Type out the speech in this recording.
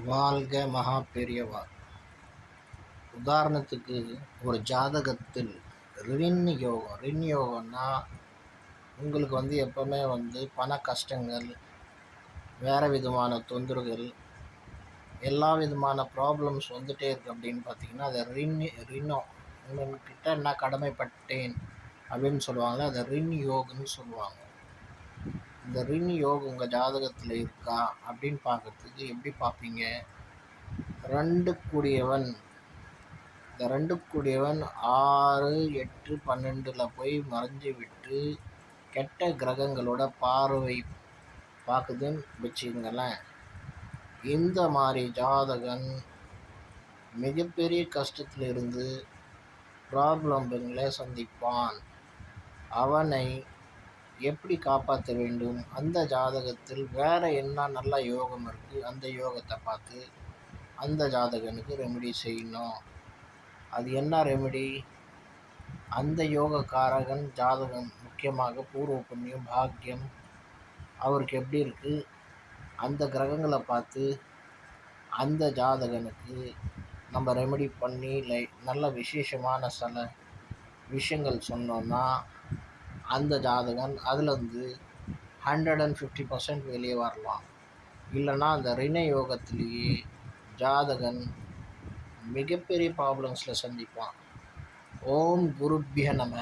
வாழ்க மகா பெரியவா. உதாரணத்துக்கு ஒரு ஜாதகத்தில் ரின் யோகம்னா உங்களுக்கு எப்பவுமே பண கஷ்டங்கள், வேறு விதமான தொந்தரவுகள், எல்லா விதமான ப்ராப்ளம்ஸ் வந்துகிட்டே இருக்குது அப்படின்னு பார்த்தீங்கன்னா அதை ரின்னோ உங்கள்கிட்ட நான் கடமைப்பட்டேன் அப்படின்னு சொல்லுவாங்களே, அதை ரின் யோகம்னு சொல்லுவாங்க. இந்த ரின் யோகம் உங்கள் ஜாதகத்தில் இருக்கா அப்படின்னு பார்க்குறதுக்கு எப்படி பார்ப்பீங்க? ரெண்டு கூடியவன், இந்த ரெண்டு கூடியவன் 6, 8, 12 போய் மறைஞ்சு விட்டு கெட்ட கிரகங்களோட பார்வை பார்க்குதுன்னு வச்சுங்களேன். இந்த மாதிரி ஜாதகன் மிகப்பெரிய கஷ்டத்தில் இருந்து ப்ராப்ளங்களை சந்திப்பான். அவனை எப்படி காப்பாற்ற வேண்டும்? அந்த ஜாதகத்தில் வேறு என்ன நல்ல யோகம் இருக்குது, அந்த யோகத்தை பார்த்து அந்த ஜாதகனுக்கு ரெமெடி செய்யணும். அது என்ன ரெமெடி? அந்த யோகக்காரகன் ஜாதகம், முக்கியமாக பூர்வ புண்ணியம், பாக்கியம் அவருக்கு எப்படி இருக்குது, அந்த கிரகங்களை பார்த்து அந்த ஜாதகனுக்கு நம்ம ரெமெடி பண்ணி நல்ல விசேஷமான சில விஷயங்கள் சொன்னோன்னா அந்த ஜாதகன் அதுலேருந்து 150% வெளியே வரலாம். இல்லைன்னா அந்த ரிண யோகத்திலேயே ஜாதகன் மிகப்பெரிய ப்ராப்ளம்ஸில் சந்திப்பான். ஓம் குருபிய நம.